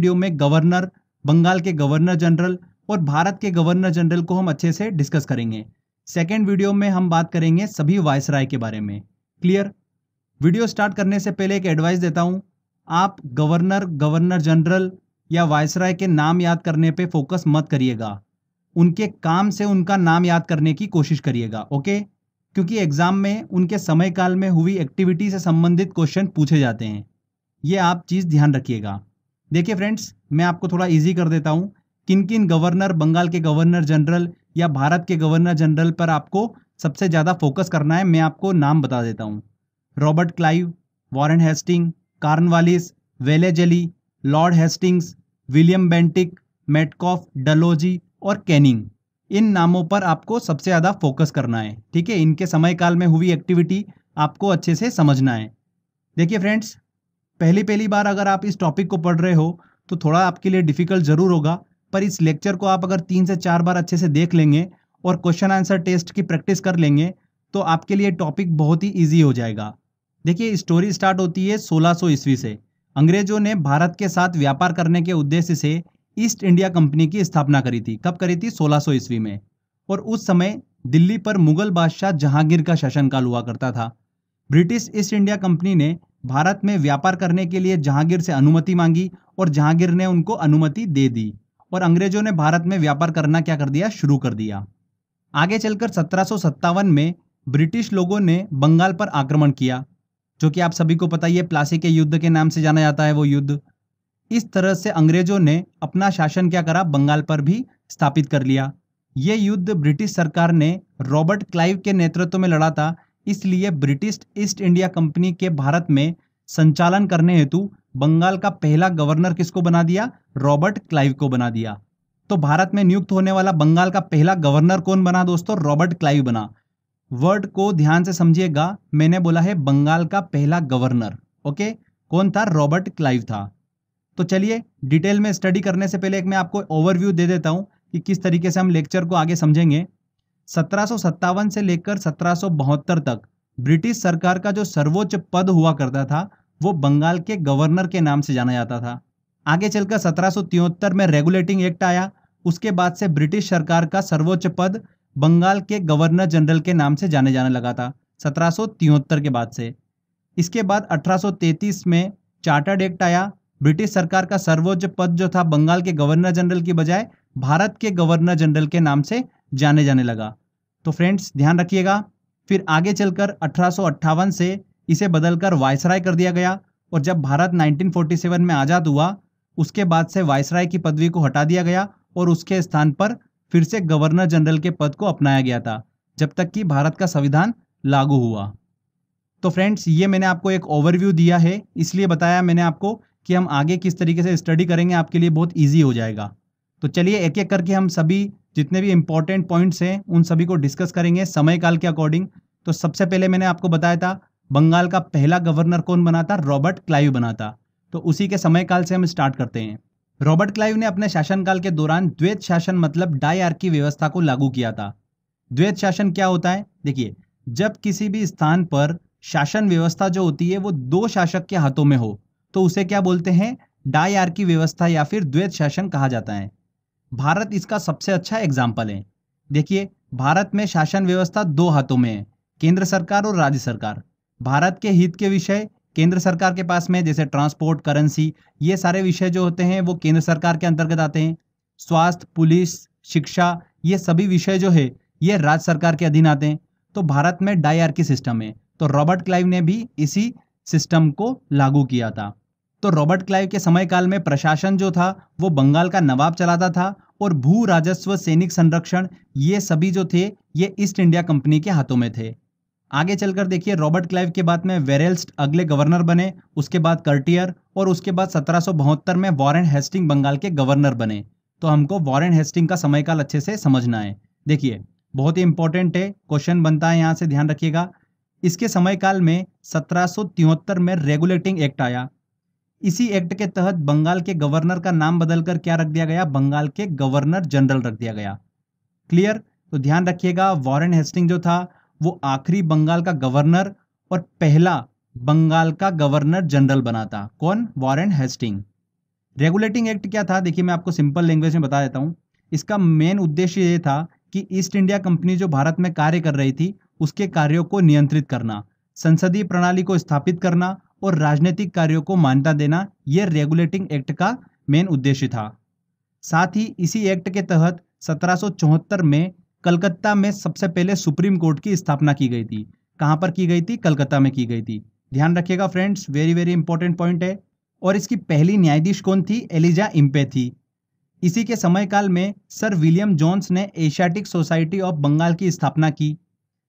Video में governor, Bengal के governor general और भारत के गवर्नर जनरल को हम अच्छे से डिस्कस करेंगे। सेकेंड वीडियो में हम बात करेंगे सभी वायसराय के बारे में। क्लियर? वीडियो स्टार्ट करने से पहले एक एडवाइस देता हूं, आप गवर्नर, गवर्नर जनरल या वायसराय के नाम याद करने पे फोकस मत करिएगा, उनके काम से उनका नाम याद करने की कोशिश करिएगा। ओके? क्योंकि एग्जाम में उनके समय काल में हुई एक्टिविटी से संबंधित क्वेश्चन पूछे जाते हैं, ये आप चीज़ ध्यान रखिएगा। देखिए फ्रेंड्स, मैं आपको थोड़ा इजी कर देता हूँ, किन किन गवर्नर, बंगाल के गवर्नर जनरल या भारत के गवर्नर जनरल पर आपको सबसे ज़्यादा फोकस करना है। मैं आपको नाम बता देता हूँ। Robert Clive, Warren Hasting, Cornwallis, Wellesley, Lord Hastings, William Bentinck, Metcalfe, Dalhousie और कैनिंग, इन नामों पर आपको सबसे ज़्यादा फोकस करना है। ठीक है? इनके समय काल में हुई एक्टिविटी आपको अच्छे से समझना है। देखिए फ्रेंड्स, पहली बार अगर आप इस टॉपिक को पढ़ रहे हो तो थोड़ा आपके लिए डिफिकल्ट ज़रूर होगा, पर इस लेक्चर को आप अगर 3 से 4 बार अच्छे से देख लेंगे और क्वेश्चन आंसर टेस्ट की प्रैक्टिस कर लेंगे तो आपके लिए टॉपिक बहुत ही ईजी हो जाएगा। देखिए, स्टोरी स्टार्ट होती है 1600 ईस्वी से। अंग्रेजों ने भारत के साथ व्यापार करने के उद्देश्य से ईस्ट इंडिया कंपनी की स्थापना करी थी। कब करी थी? 1600 ईस्वी में। और उस समय दिल्ली पर मुगल बादशाह जहांगीर का शासनकाल हुआ करता था। ब्रिटिश ईस्ट इंडिया कंपनी ने भारत में व्यापार करने के लिए जहांगीर से अनुमति मांगी और जहांगीर ने उनको अनुमति दे दी और अंग्रेजों ने भारत में व्यापार करना क्या कर दिया? शुरू कर दिया। आगे चलकर 1757 में ब्रिटिश लोगों ने बंगाल पर आक्रमण किया, जो कि आप सभी को पता ही है, प्लासी के युद्ध के नाम से जाना जाता है वो युद्ध। इस तरह से अंग्रेजों ने अपना शासन क्या करा? बंगाल पर भी स्थापित कर लिया। ये युद्ध ब्रिटिश सरकार ने रॉबर्ट क्लाइव के नेतृत्व में लड़ा था, इसलिए ब्रिटिश ईस्ट इंडिया कंपनी के भारत में संचालन करने हेतु बंगाल का पहला गवर्नर किसको बना दिया? रॉबर्ट क्लाइव को बना दिया। तो भारत में नियुक्त होने वाला बंगाल का पहला गवर्नर कौन बना दोस्तों? रॉबर्ट क्लाइव बना। वर्ड को ध्यान से समझिएगा, मैंने बोला है बंगाल का पहला गवर्नर। ओके? कौन था? रॉबर्ट क्लाइव था। तो चलिए, डिटेल में स्टडी करने से पहले एक मैं आपको ओवरव्यू दे देता हूं कि किस तरीके से हम लेक्चर को आगे समझेंगे। 1757 से लेकर 1772 तक ब्रिटिश सरकार का जो सर्वोच्च पद हुआ करता था वो बंगाल के गवर्नर के नाम से जाना जाता था। आगे चलकर 1773 में रेगुलेटिंग एक्ट आया। उसके बाद से ब्रिटिश सरकार का सर्वोच्च पद बंगाल के गवर्नर जनरल के नाम से जाने जाने लगा था 1773 के बाद से। इसके बाद 1833 में चार्टर्ड एक्ट आया। ब्रिटिश सरकार का सर्वोच्च पद जो था बंगाल के गवर्नर जनरल की बजाय भारत के गवर्नर जनरल के नाम से जाने जाने लगा। तो फ्रेंड्स ध्यान रखिएगा। फिर आगे चलकर 1858 से इसे बदलकर वायसराय कर दिया गया और जब भारत 1947 में आज़ाद हुआ उसके बाद से वायसराय की पदवी को हटा दिया गया और उसके स्थान पर फिर से गवर्नर जनरल के पद को अपनाया गया था जब तक कि भारत का संविधान लागू हुआ। तो फ्रेंड्स, ये मैंने आपको एक ओवरव्यू दिया है, इसलिए बताया मैंने आपको कि हम आगे किस तरीके से स्टडी करेंगे, आपके लिए बहुत ईजी हो जाएगा। तो चलिए एक एक करके हम सभी जितने भी इंपॉर्टेंट पॉइंट्स हैं उन सभी को डिस्कस करेंगे समय काल के अकॉर्डिंग। तो सबसे पहले मैंने आपको बताया था बंगाल का पहला गवर्नर कौन बना था? रॉबर्ट क्लाइव बना था। तो उसी के समय काल से हम स्टार्ट करते हैं। रॉबर्ट क्लाइव ने अपने शासनकाल के दौरान द्वैत शासन मतलब डायआर्की व्यवस्था को लागू किया था। द्वैत शासन क्या होता है? देखिए, जब किसी भी स्थान पर शासन व्यवस्था जो होती है वो 2 शासक के हाथों में हो तो उसे क्या बोलते हैं? डायआर्की व्यवस्था या फिर द्वैत शासन कहा जाता है। भारत इसका सबसे अच्छा एग्जाम्पल है। देखिए, भारत में शासन व्यवस्था 2 हाथों में है, केंद्र सरकार और राज्य सरकार। भारत के हित के विषय केंद्र सरकार के पास में, जैसे ट्रांसपोर्ट, करेंसी, ये सारे विषय जो होते हैं वो केंद्र सरकार के अंतर्गत आते हैं। स्वास्थ्य, पुलिस, शिक्षा, ये सभी विषय जो है ये राज्य सरकार के अधीन आते हैं। तो भारत में डायआर्की सिस्टम है। तो रॉबर्ट क्लाइव ने भी इसी सिस्टम को लागू किया था। तो रॉबर्ट क्लाइव के समय काल में प्रशासन जो था वो बंगाल का नवाब चलाता था और भू राजस्व, सैनिक संरक्षण, ये सभी जो थे ये ईस्ट इंडिया कंपनी के हाथों में थे। आगे चलकर देखिए, रॉबर्ट क्लाइव के बाद में वेरेल्स्ट अगले गवर्नर बने, उसके बाद कर्टियर और उसके बाद 1772 में वॉरेन हेस्टिंग बंगाल के गवर्नर बने। तो हमको वॉरेन हेस्टिंग का समय काल अच्छे से समझना है। देखिए, बहुत ही इंपॉर्टेंट है, क्वेश्चन बनता है यहाँ से, ध्यान रखिएगा। इसके समय काल में 1773 में रेगुलेटिंग एक्ट आया। इसी एक्ट के तहत बंगाल के गवर्नर का नाम बदलकर क्या रख दिया गया? बंगाल के गवर्नर जनरल रख दिया गया। क्लियर? तो ध्यान रखिएगा, वॉरेन हेस्टिंग जो था वो आखिरी बंगाल का गवर्नर और पहला बंगाल का गवर्नर जनरल बना था। कौन? Warren Hasting. रेगुलेटिंग एक्ट क्या था, देखिए मैं आपको सिंपल लैंग्वेज में बता देता हूँ। इसका मेन उद्देश्य ये था कि ईस्ट इंडिया कंपनी जो भारत में कार्य कर रही थी उसके कार्यों को नियंत्रित करना, संसदीय प्रणाली को स्थापित करना और राजनीतिक कार्यों को मान्यता देना, यह रेगुलेटिंग एक्ट का मेन उद्देश्य था। साथ ही इसी एक्ट के तहत 1774 में कलकत्ता में सबसे पहले सुप्रीम कोर्ट की स्थापना की गई थी। कहां पर की गई थी? कलकत्ता में की गई थी। ध्यान रखिएगा friends, very very important point है। और इसकी पहली न्यायाधीश कौन थी? एलिजा इम्पे थी। इसी के समयकाल में सर विलियम जोन्स ने एशियाटिक सोसाइटी ऑफ बंगाल की स्थापना की।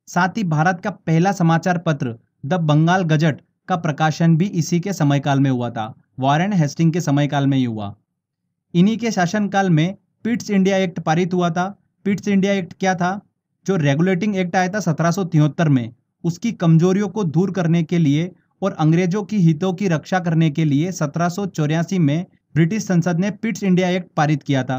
साथ ही भारत का पहला समाचार पत्र द बंगाल गजट का प्रकाशन भी इसी के समयकाल में हुआ था। वॉरेन हेस्टिंग के समयकाल में ही हुआ। इन्हीं के शासनकाल में पिट्स इंडिया एक्ट पारित हुआ था। पिट्स इंडिया एक्ट क्या था? जो रेगुलेटिंग एक्ट आया था 1773 में, उसकी कमजोरियों को दूर करने के लिए और अंग्रेजों की हितों की रक्षा करने के लिए 1784 में ब्रिटिश संसद ने पिट्स इंडिया एक्ट पारित किया था।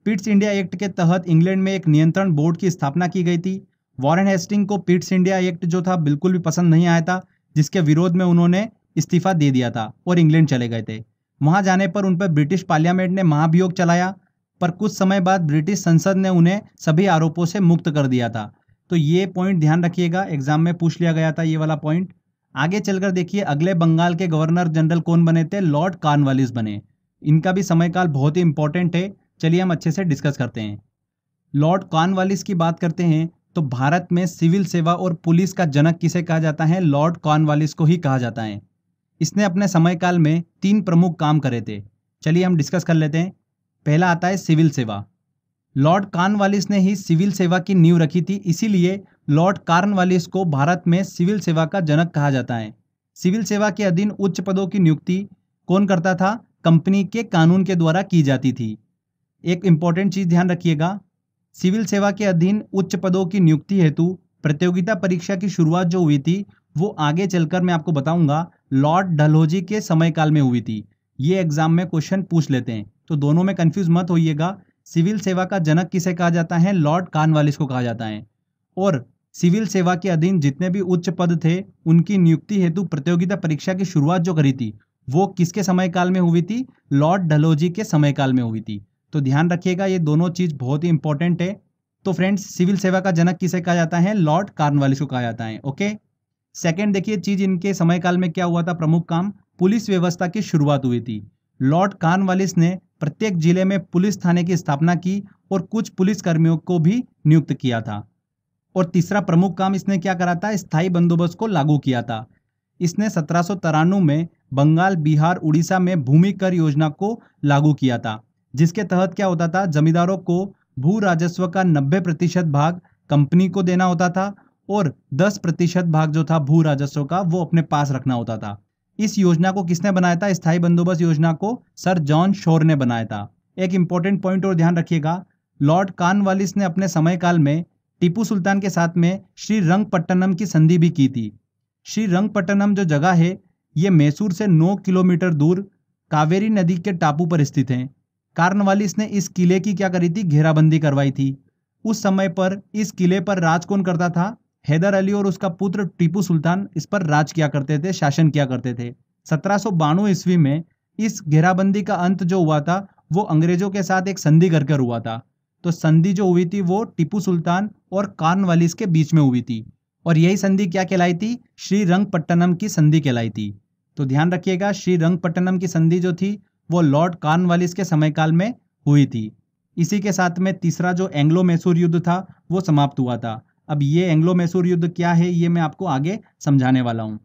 पिट्स इंडिया एक्ट के तहत इंग्लैंड में एक नियंत्रण बोर्ड की स्थापना की गई थी। वॉरेन हेस्टिंग को पिट्स इंडिया एक्ट जो था बिल्कुल भी पसंद नहीं आया था, जिसके विरोध में उन्होंने इस्तीफा दे दिया था और इंग्लैंड चले गए थे। वहां जाने पर उन पर ब्रिटिश पार्लियामेंट ने महाभियोग चलाया, पर कुछ समय बाद ब्रिटिश संसद ने उन्हें सभी आरोपों से मुक्त कर दिया था। तो ये पॉइंट ध्यान रखिएगा, एग्जाम में पूछ लिया गया था ये वाला पॉइंट। आगे चलकर देखिए अगले बंगाल के गवर्नर जनरल कौन बने थे? लॉर्ड कॉर्नवालिस बने। इनका भी समयकाल बहुत ही इंपॉर्टेंट है, चलिए हम अच्छे से डिस्कस करते हैं। लॉर्ड कॉर्नवालिस की बात करते हैं तो भारत में सिविल सेवा और पुलिस का जनक किसे कहा जाता है? लॉर्ड कॉर्नवालिस को ही कहा जाता है। इसने अपने समयकाल में 3 प्रमुख काम करे थे। चलिए हम डिस्कस कर लेते हैं। पहला आता है सिविल सेवा। लॉर्ड कॉर्नवालिस ने ही सिविल सेवा की नींव रखी थी, इसीलिए लॉर्ड कॉर्नवालिस को भारत में सिविल सेवा का जनक कहा जाता है। सिविल सेवा के अधीन उच्च पदों की नियुक्ति कौन करता था? कंपनी के कानून के द्वारा की जाती थी। एक इंपॉर्टेंट चीज ध्यान रखिएगा, सिविल सेवा के अधीन उच्च पदों की नियुक्ति हेतु प्रतियोगिता परीक्षा की शुरुआत जो हुई थी वो आगे चलकर मैं आपको बताऊंगा लॉर्ड डलहौजी के समयकाल में हुई थी। ये एग्जाम में क्वेश्चन पूछ लेते हैं, तो दोनों में कंफ्यूज मत होइएगा। सिविल सेवा का जनक किसे कहा जाता है? लॉर्ड कॉर्नवालिस को कहा जाता है। और सिविल सेवा के अधीन जितने भी उच्च पद थे उनकी नियुक्ति हेतु प्रतियोगिता परीक्षा की शुरुआत जो करी थी वो किसके समयकाल में हुई थी? लॉर्ड डलहौजी के समयकाल में हुई थी। तो ध्यान रखिएगा, ये दोनों चीज बहुत ही इंपॉर्टेंट है। तो फ्रेंड्स, सिविल सेवा का जनक किसे कहा जाता है? लॉर्ड कॉर्नवालिस को कहा जाता है। ओके, सेकंड देखिए चीज इनके समयकाल में क्या हुआ था? प्रमुख काम, पुलिस व्यवस्था की शुरुआत हुई थी। लॉर्ड कॉर्नवालिस ने प्रत्येक जिले में पुलिस थाने की स्थापना की और कुछ पुलिस कर्मियों को भी नियुक्त किया था। और तीसरा प्रमुख काम इसने क्या करा था? स्थायी बंदोबस्त को लागू किया था। इसने 1793 में बंगाल, बिहार, उड़ीसा में भूमि कर योजना को लागू किया था, जिसके तहत क्या होता था? जमींदारों को भू राजस्व का 90% भाग कंपनी को देना होता था और 10% भाग जो था भू राजस्व का वो अपने पास रखना होता था। इस योजना को किसने बनाया था? स्थायी बंदोबस्त योजना को सर जॉन शोर ने बनाया था। एक इंपॉर्टेंट पॉइंट और ध्यान रखिएगा, लॉर्ड कॉर्नवालिस ने अपने समयकाल में टीपू सुल्तान के साथ में श्रीरंगपट्टनम की संधि भी की थी। श्रीरंगपट्टनम जो जगह है ये मैसूर से 9 किलोमीटर दूर कावेरी नदी के टापू पर स्थित है। कॉर्नवालिस ने इस किले की क्या करी थी? घेराबंदी करवाई थी। उस समय पर इस किले पर राज कौन करता था? हैदर अली और उसका पुत्र टीपू सुल्तान इस पर राज किया करते थे, शासन किया करते थे। 1792 ईस्वी में इस घेराबंदी का अंत जो हुआ था वो अंग्रेजों के साथ एक संधि कर हुआ था। तो संधि जो हुई थी वो टीपू सुल्तान और कॉर्नवालिस के बीच में हुई थी और यही संधि क्या कहलाई थी? श्रीरंगपट्टनम की संधि कहलाई थी। तो ध्यान रखिएगा, श्रीरंगपट्टनम की संधि जो थी वो लॉर्ड कॉर्नवालिस के समयकाल में हुई थी। इसी के साथ में तीसरा जो एंग्लो मैसूर युद्ध था वो समाप्त हुआ था। अब ये एंग्लो मैसूर युद्ध क्या है ये मैं आपको आगे समझाने वाला हूँ।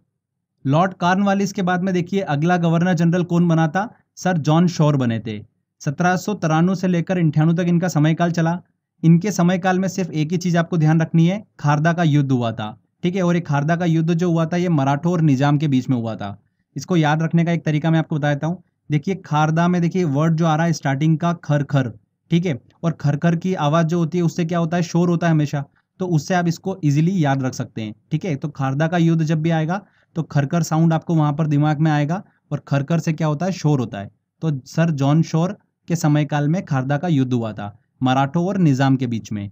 लॉर्ड कॉर्नवालिस के बाद में देखिए अगला गवर्नर जनरल कौन बना था? सर जॉन शोर बने थे। 1793 से लेकर 98 तक इनका समयकाल चला। इनके समयकाल में सिर्फ एक ही चीज आपको ध्यान रखनी है, खारदा का युद्ध हुआ था। ठीक है, और ये खारदा का युद्ध जो हुआ था ये मराठों और निजाम के बीच में हुआ था। इसको याद रखने का एक तरीका मैं आपको बता देता हूँ। देखिए खारदा में देखिए वर्ड जो आ रहा है स्टार्टिंग का खर खर, ठीक है, और खर खर की आवाज जो होती है उससे क्या होता है? शोर होता है हमेशा, तो उससे आप इसको इजीली याद रख सकते हैं। ठीक है, तो खारदा का युद्ध जब भी आएगा तो खरखर साउंड आपको वहां पर दिमाग में आएगा और खरखर से क्या होता है? शोर होता है। तो सर जॉन शोर के समयकाल में खारदा का युद्ध हुआ था मराठों और निजाम के बीच में।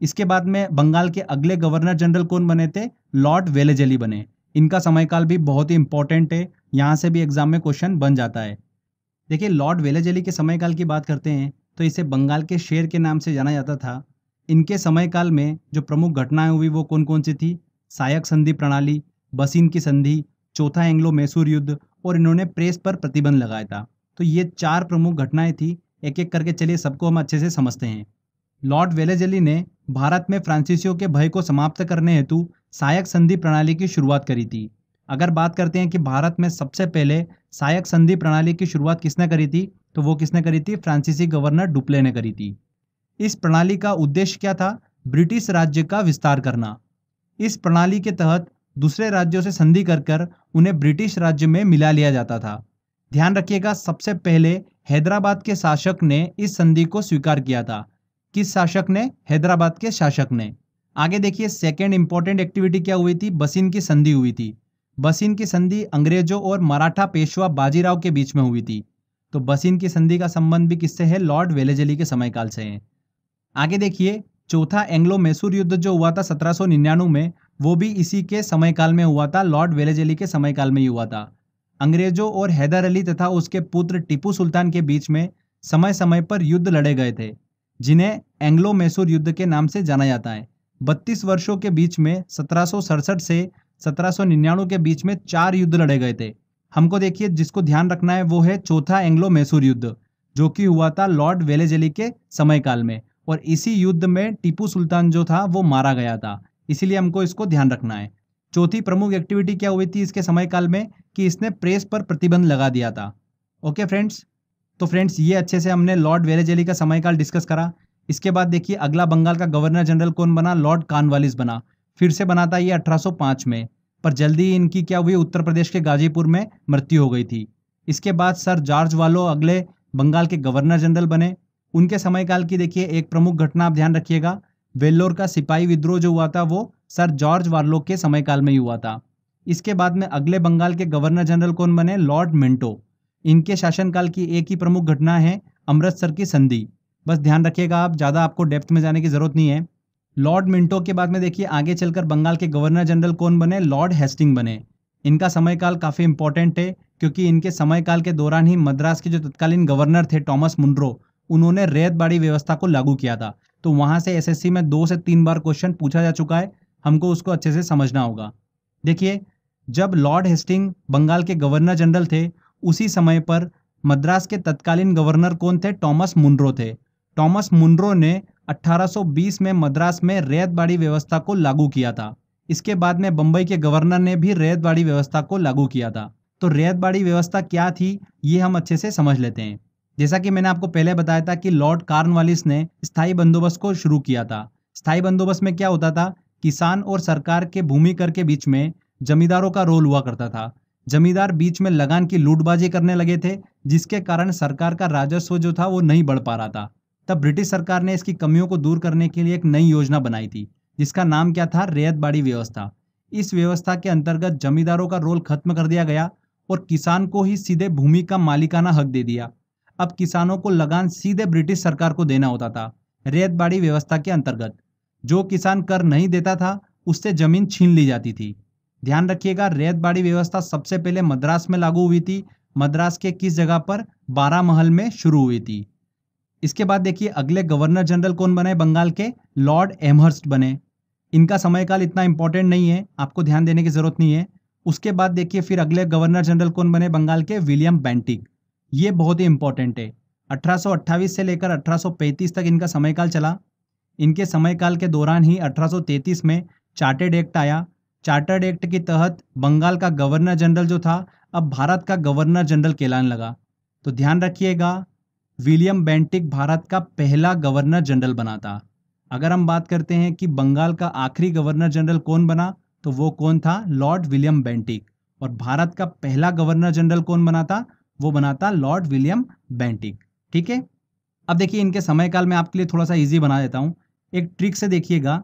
इसके बाद में बंगाल के अगले गवर्नर जनरल कौन बने थे? लॉर्ड वेलेजली बने। इनका समयकाल भी बहुत ही इंपॉर्टेंट है, यहां से भी एग्जाम में क्वेश्चन बन जाता है। देखिए, लॉर्ड वेलेजली के समयकाल की बात करते हैं तो इसे बंगाल के शेर के नाम से जाना जाता था। इनके समयकाल में जो प्रमुख घटनाएं हुई वो कौन कौन सी थी? सायक संधि प्रणाली, बसीन की संधि, चौथा एंग्लो मैसूर युद्ध और इन्होंने प्रेस पर प्रतिबंध लगाया था। तो ये 4 प्रमुख घटनाएं थी। एक एक करके चलिए सबको हम अच्छे से समझते हैं। लॉर्ड वेलेजली ने भारत में फ्रांसीसियों के भय को समाप्त करने हेतु सायक संधि प्रणाली की शुरुआत करी थी। अगर बात करते हैं कि भारत में सबसे पहले सायक संधि प्रणाली की शुरुआत किसने करी थी, तो वो किसने करी थी? फ्रांसीसी गवर्नर डुप्ले ने करी थी। इस प्रणाली का उद्देश्य क्या था? ब्रिटिश राज्य का विस्तार करना। इस प्रणाली के तहत दूसरे राज्यों से संधि कर कर उन्हें ब्रिटिश राज्य में मिला लिया जाता था। ध्यान रखिएगा, सबसे पहले हैदराबाद के शासक ने इस संधि को स्वीकार किया था। किस शासक ने? हैदराबाद के शासक ने। आगे देखिए, सेकेंड इंपॉर्टेंट एक्टिविटी क्या हुई थी? बसीन की संधि हुई थी। बसीन की संधि अंग्रेजों और मराठा पेशवा बाजीराव के बीच में हुई थी। तो बसीन की संधि का संबंध भी किससे है? लॉर्ड वेलेजली के समयकाल से है। आगे देखिए, चौथा एंग्लो मैसूर युद्ध जो हुआ था 1799 में, वो भी इसी के समयकाल में हुआ था, लॉर्ड वेलेजली के समयकाल में ही हुआ था। अंग्रेजों और हैदर अली तथा उसके पुत्र टीपू सुल्तान के बीच में समय समय पर युद्ध लड़े गए थे, जिन्हें एंग्लो मैसूर युद्ध के नाम से जाना जाता है। 32 वर्षों के बीच में 1767 से 1799 के बीच में 4 युद्ध लड़े गए थे। हमको देखिए, जिसको ध्यान रखना है वो है चौथा एंग्लो मैसूर युद्ध, जो कि हुआ था लॉर्ड वेलेजली के समयकाल में, और इसी युद्ध में टीपू सुल्तान जो था वो मारा गया था। इसीलिए हमको इसको ध्यान रखना है। चौथी प्रमुख एक्टिविटी क्या हुई थी इसके समयकाल में? कि इसने प्रेस पर प्रतिबंध लगा दिया था। ओके फ्रेंड्स, तो फ्रेंड्स ये अच्छे से हमने लॉर्ड वेलेजली का समयकाल डिस्कस करा। इसके बाद देखिए, अगला बंगाल का गवर्नर जनरल कौन बना? लॉर्ड कॉर्नवालिस बना। फिर से बना था ये 1805 में, पर जल्दी ही इनकी क्या हुई? उत्तर प्रदेश के गाजीपुर में मृत्यु हो गई थी। इसके बाद सर जॉर्ज वालो अगले बंगाल के गवर्नर जनरल बने। उनके समयकाल की देखिए एक प्रमुख घटना आप ध्यान रखिएगा, वेल्लोर का सिपाही विद्रोह जो हुआ था वो सर जॉर्ज वार्लो के समयकाल में ही हुआ था। इसके बाद में अगले बंगाल के गवर्नर जनरल कौन बने? Lord Minto. इनके शासनकाल की एक ही प्रमुख घटना है अमृतसर की संधि। बस ध्यान रखिएगा, आप ज़्यादा आपको डेप्थ में जाने की जरूरत नहीं है। लॉर्ड मिंटो के बाद में देखिए आगे चलकर बंगाल के गवर्नर जनरल कौन बने? लॉर्ड हेस्टिंग बने। इनका समयकाल काफ़ी इंपॉर्टेंट है, क्योंकि इनके समयकाल के दौरान ही मद्रास के जो तत्कालीन गवर्नर थे टॉमस मुनरो, उन्होंने रैयतबाड़ी व्यवस्था को लागू किया था। तो वहां से एसएससी में 2 से 3 बार क्वेश्चन पूछा जा चुका है, हमको उसको अच्छे से समझना होगा। देखिए, जब लॉर्ड हेस्टिंग बंगाल के गवर्नर जनरल थे, उसी समय पर मद्रास के तत्कालीन गवर्नर कौन थे? टॉमस मुनरो थे। टॉमस मुनरो ने 1820 में मद्रास में रैयतबाड़ी व्यवस्था को लागू किया था। इसके बाद में बंबई के गवर्नर ने भी रैयतबाड़ी व्यवस्था को लागू किया था। तो रैयतबाड़ी व्यवस्था क्या थी, ये हम अच्छे से समझ लेते हैं। जैसा कि मैंने आपको पहले बताया था कि लॉर्ड कॉर्नवालिस ने स्थायी बंदोबस्त को शुरू किया था। स्थायी बंदोबस्त में क्या होता था? किसान और सरकार के भूमि कर के बीच में जमींदारों का रोल हुआ करता था। जमींदार बीच में लगान की लूटबाजी करने लगे थे, जिसके कारण सरकार का राजस्व जो था वो नहीं बढ़ पा रहा था। तब ब्रिटिश सरकार ने इसकी कमियों को दूर करने के लिए एक नई योजना बनाई थी, जिसका नाम क्या था? रैयतबाड़ी व्यवस्था। इस व्यवस्था के अंतर्गत जमींदारों का रोल खत्म कर दिया गया और किसान को ही सीधे भूमि का मालिकाना हक दे दिया। अब किसानों को लगान सीधे ब्रिटिश सरकार को देना होता था। रैयतबाड़ी व्यवस्था के अंतर्गत जो किसान कर नहीं देता था, उससे जमीन छीन ली जाती थी। ध्यान रखिएगा, रैयतबाड़ी व्यवस्था सबसे पहले मद्रास में लागू हुई थी। मद्रास के किस जगह पर? बारामहल में शुरू हुई थी। इसके बाद देखिए अगले गवर्नर जनरल कौन बने बंगाल के? लॉर्ड एमहर्स्ट बने। इनका समयकाल इतना इंपॉर्टेंट नहीं है, आपको ध्यान देने की जरूरत नहीं है। उसके बाद देखिए फिर अगले गवर्नर जनरल कौन बने बंगाल के? William Bentinck. ये बहुत ही इंपॉर्टेंट है। 1828 से लेकर 1835 तक इनका समयकाल चला। इनके समयकाल के दौरान ही 1833 में चार्टर्ड एक्ट आया। चार्टर्ड एक्ट के तहत बंगाल का गवर्नर जनरल जो था अब भारत का गवर्नर जनरल कहलाने लगा। तो ध्यान रखिएगा, विलियम बेंटिक भारत का पहला गवर्नर जनरल बना था। अगर हम बात करते हैं कि बंगाल का आखिरी गवर्नर जनरल कौन बना, तो वो कौन था? Lord William Bentinck. और भारत का पहला गवर्नर जनरल कौन बना था? वो बना था लॉर्ड विलियम बेंटिक। ठीक है, अब देखिए इनके समयकाल में आपके लिए थोड़ा सा इजी बना देता हूं। एक ट्रिक से देखिएगा,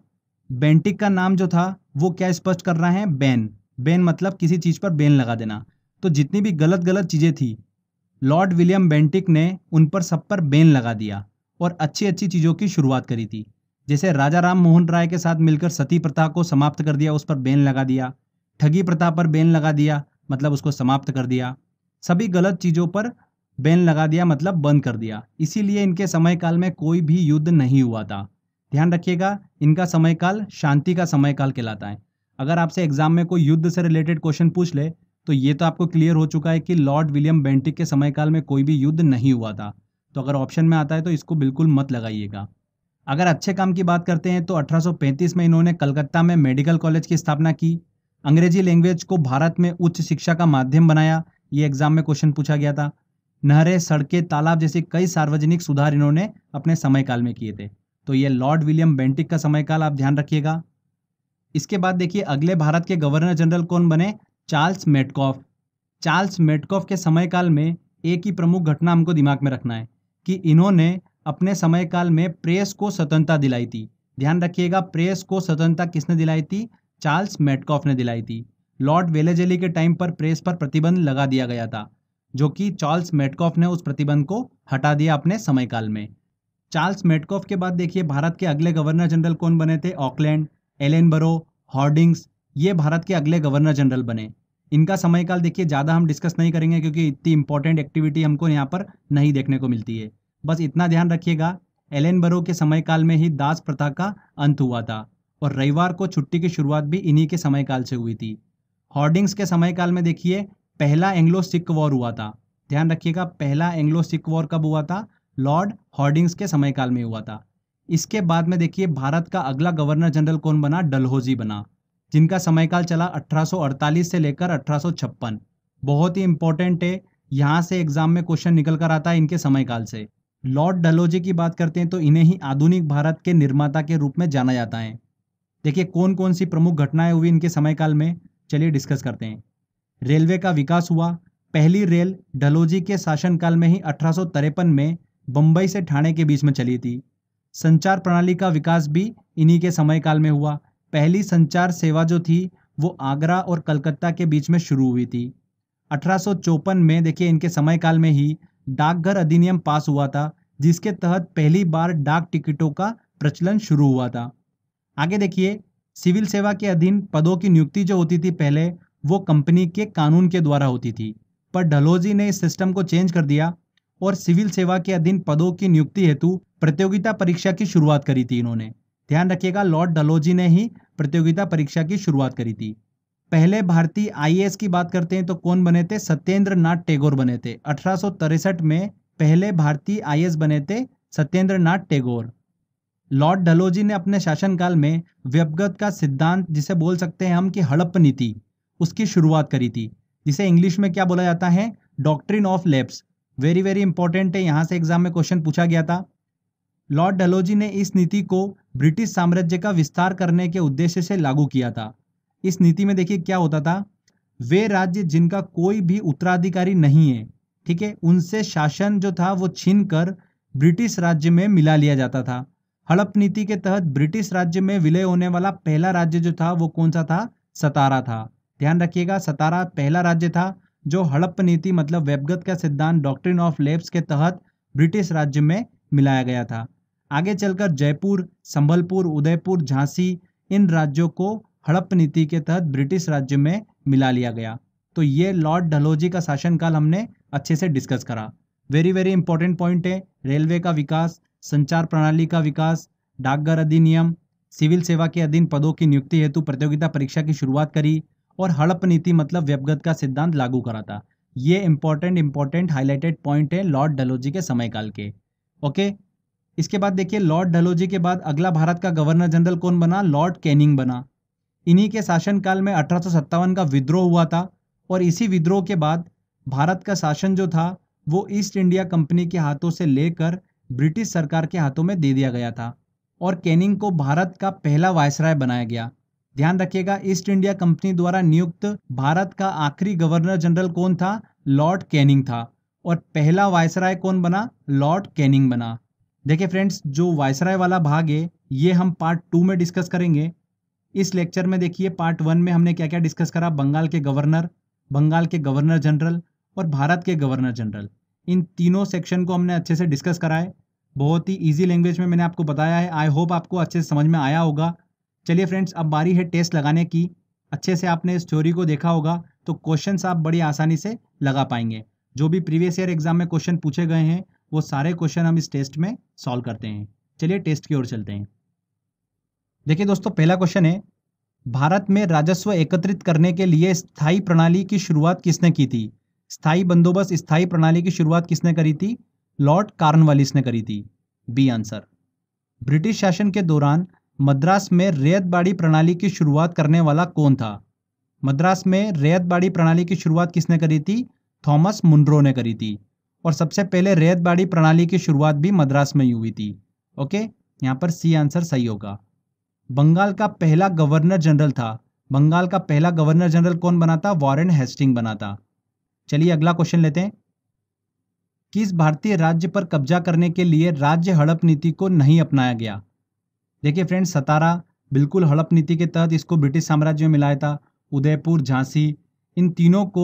बेंटिक का नाम जो था वो क्या स्पष्ट कर रहा है? बैन। बैन मतलब किसी चीज पर बैन लगा देना। तो जितनी भी गलत गलत चीजें थी, लॉर्ड विलियम बेंटिक ने उन पर सब पर बैन लगा दिया और अच्छी अच्छी चीजों की शुरुआत करी थी। जैसे राजा राम मोहन राय के साथ मिलकर सती प्रथा को समाप्त कर दिया, उस पर बैन लगा दिया। ठगी प्रथा पर बैन लगा दिया, मतलब उसको समाप्त कर दिया। सभी गलत चीजों पर बैन लगा दिया मतलब बंद कर दिया, इसीलिए इनके समय काल में कोई भी युद्ध नहीं हुआ था। ध्यान रखिएगा, इनका समय काल शांति का समय काल कहलाता है। अगर आपसे एग्जाम में कोई युद्ध से रिलेटेड क्वेश्चन पूछ ले तो ये तो आपको क्लियर हो चुका है कि लॉर्ड विलियम बेंटिक के समय काल में कोई भी युद्ध नहीं हुआ था। तो अगर ऑप्शन में आता है तो इसको बिल्कुल मत लगाइएगा। अगर अच्छे काम की बात करते हैं तो 1835 में इन्होंने कलकत्ता में मेडिकल कॉलेज की स्थापना की। अंग्रेजी लैंग्वेज को भारत में उच्च शिक्षा का माध्यम बनाया, ये एग्जाम में क्वेश्चन पूछा गया था। नहरें, सड़कें, तालाब जैसे कई सार्वजनिक सुधार इन्होंने अपने समय काल में किए थे। तो ये लॉर्ड विलियम बेंटिक का समय काल आप ध्यान रखिएगा। इसके बाद देखिए अगले भारत के गवर्नर जनरल कौन बने? Charles Metcalfe. चार्ल्स मेटकॉफ के समय काल में एक ही प्रमुख घटना हमको दिमाग में रखना है कि इन्होंने अपने समय काल में प्रेस को स्वतंत्रता दिलाई थी। ध्यान रखिएगा, प्रेस को स्वतंत्रता किसने दिलाई थी? चार्ल्स मेटकॉफ ने दिलाई थी। लॉर्ड वेलेजली के टाइम पर प्रेस पर प्रतिबंध लगा दिया गया था, जो कि चार्ल्स मेटकॉफ ने उस प्रतिबंध को हटा दिया अपने समय काल में। चार्ल्स मेटकॉफ के बाद देखिए भारत के अगले गवर्नर जनरल कौन बने थे? ऑकलैंड, एलेनबरो, हॉर्डिंग्स, ये भारत के अगले गवर्नर जनरल बने। इनका समय काल देखिए ज़्यादा हम डिस्कस नहीं करेंगे क्योंकि इतनी इंपॉर्टेंट एक्टिविटी हमको यहाँ पर नहीं देखने को मिलती है। बस इतना ध्यान रखिएगा, एलेनबरो के समय काल में ही दास प्रथा का अंत हुआ था और रविवार को छुट्टी की शुरुआत भी इन्हीं के समय काल से हुई थी। हॉर्डिंग्स के समय काल में देखिए पहला एंग्लो सिख वॉर हुआ था। ध्यान रखिएगा, पहला एंग्लो सिख वॉर कब हुआ था? लॉर्ड हॉर्डिंग्स के समय काल में हुआ था। इसके बाद में देखिए भारत का अगला गवर्नर जनरल कौन बना? डलहौजी बना, जिनका समय काल चला 1848 से लेकर 1856। बहुत ही इंपॉर्टेंट है, यहाँ से एग्जाम में क्वेश्चन निकल कर आता है इनके समय काल से। लॉर्ड डलहौजी की बात करते हैं तो इन्हें ही आधुनिक भारत के निर्माता के रूप में जाना जाता है। देखिए कौन कौन सी प्रमुख घटनाएं हुई इनके समय काल में, चलिए डिस्कस करते हैं। रेलवे का विकास हुआ। पहली रेल डलहौजी के शासनकाल में ही 1853 में बम्बई से ठाणे के बीच में चली थी। संचार प्रणाली का विकास भी इन्हीं के समय काल में हुआ। पहली संचार सेवा जो थी वो आगरा और कलकत्ता के बीच में शुरू हुई थी। 1854 में देखिए इनके समय काल में ही डाकघर अधिनियम पास हुआ था, जिसके तहत पहली बार डाक टिकटों का प्रचलन शुरू हुआ था। आगे देखिए सिविल सेवा के अधीन पदों की नियुक्ति जो होती थी पहले वो कंपनी के कानून के द्वारा होती थी, पर डलहौजी ने इस सिस्टम को चेंज कर दिया और सिविल सेवा के अधीन पदों की नियुक्ति हेतु प्रतियोगिता परीक्षा की शुरुआत करी थी इन्होंने। ध्यान रखिएगा, लॉर्ड डलहौजी ने ही प्रतियोगिता परीक्षा की शुरुआत करी थी। पहले भारतीय आईएएस की बात करते हैं तो कौन बने थे? सत्येंद्र नाथ टैगोर बने थे। 1863 में पहले भारतीय आईएएस बने थे सत्येंद्र नाथ टैगोर। लॉर्ड डलहौजी ने अपने शासनकाल में व्यपगत का सिद्धांत, जिसे बोल सकते हैं हम कि हड़प्पा नीति, उसकी शुरुआत करी थी, जिसे इंग्लिश में क्या बोला जाता है? Doctrine of lapse. Very very important है, यहाँ से एग्जाम में क्वेश्चन पूछा गया था। लॉर्ड डलहौजी ने इस नीति को ब्रिटिश साम्राज्य का विस्तार करने के उद्देश्य से लागू किया था। इस नीति में देखिए क्या होता था, वे राज्य जिनका कोई भी उत्तराधिकारी नहीं है, ठीक है, उनसे शासन जो था वो छीन कर ब्रिटिश राज्य में मिला लिया जाता था। हड़प्पा नीति के तहत ब्रिटिश राज्य में विलय होने वाला पहला राज्य जो था वो कौन सा था? सतारा था। ध्यान रखिएगा, सतारा पहला राज्य था जो हड़प्पा नीति मतलब व्यपगत का सिद्धांत डॉक्ट्रिन ऑफ लैप्स के तहत ब्रिटिश राज्य में मिलाया गया था। आगे चलकर जयपुर, संबलपुर, उदयपुर, झांसी, इन राज्यों को हड़प्पा नीति के तहत ब्रिटिश राज्य में मिला लिया गया। तो ये लॉर्ड डलहौजी का शासनकाल हमने अच्छे से डिस्कस करा। वेरी वेरी इंपॉर्टेंट पॉइंट है, रेलवे का विकास, संचार प्रणाली का विकास, डाकघर अधिनियम, सिविल सेवा के अधीन पदों की नियुक्ति हेतु प्रतियोगिता परीक्षा की शुरुआत करी और हड़प्पा नीति मतलब व्यपगत का सिद्धांत लागू करा था। ये इंपॉर्टेंट हाईलाइटेड पॉइंट है लॉर्ड डलहौजी के समय काल के। ओके, इसके बाद देखिए लॉर्ड डलहौजी के बाद अगला भारत का गवर्नर जनरल कौन बना? लॉर्ड कैनिंग बना। इन्हीं के शासनकाल में 1857 का विद्रोह हुआ था और इसी विद्रोह के बाद भारत का शासन जो था वो ईस्ट इंडिया कंपनी के हाथों से लेकर ब्रिटिश सरकार के हाथों में दे दिया गया था और कैनिंग को भारत का पहला वायसराय बनाया गया। ध्यान रखिएगा, ईस्ट इंडिया कंपनी द्वारा नियुक्त भारत का आखिरी गवर्नर जनरल कौन था? लॉर्ड कैनिंग था। और पहला वायसराय कौन बना? लॉर्ड कैनिंग बना। देखिए फ्रेंड्स, जो वायसराय वाला भाग है ये हम पार्ट 2 में डिस्कस करेंगे। इस लेक्चर में देखिए पार्ट 1 में हमने क्या क्या डिस्कस करा? बंगाल के गवर्नर, बंगाल के गवर्नर जनरल और भारत के गवर्नर जनरल, इन तीनों सेक्शन को हमने अच्छे से डिस्कस करा है। बहुत ही इजी लैंग्वेज में मैंने आपको बताया है। आई होप आपको अच्छे से समझ में आया होगा। चलिए फ्रेंड्स, अब बारी है टेस्ट लगाने की। अच्छे से आपने इस थ्योरी को देखा होगा तो क्वेश्चंस आप बड़ी आसानी से लगा पाएंगे। जो भी प्रीवियस ईयर एग्जाम में क्वेश्चन पूछे गए हैं वो सारे क्वेश्चन हम इस टेस्ट में सॉल्व करते हैं। चलिए टेस्ट की ओर चलते हैं। देखिए दोस्तों, पहला क्वेश्चन है, भारत में राजस्व एकत्रित करने के लिए स्थायी प्रणाली की शुरुआत किसने की थी? स्थायी बंदोबस्त स्थायी प्रणाली की शुरुआत किसने करी थी? लॉर्ड कॉर्नवालिस ने करी थी। B answer. ब्रिटिश शासन के दौरान मद्रास में रैयतबाड़ी प्रणाली की शुरुआत करने वाला कौन था? मद्रास में रैयतबाड़ी प्रणाली की शुरुआत किसने करी थी? थॉमस मुनरो ने करी थी। और सबसे पहले रैयतबाड़ी प्रणाली की शुरुआत भी मद्रास में ही हुई थी। ओके, यहाँ पर सी आंसर सही होगा। बंगाल का पहला गवर्नर जनरल था, बंगाल का पहला गवर्नर जनरल कौन बना था? वॉरेन हेस्टिंग बना था। चलिए अगला क्वेश्चन लेते हैं। किस भारतीय राज्य पर कब्जा करने के लिए राज्य हड़प नीति को नहीं अपनाया गया? देखिए फ्रेंड्स, सतारा बिल्कुल हड़प नीति के तहत इसको ब्रिटिश साम्राज्य में मिलाया था। उदयपुर, झांसी, इन तीनों को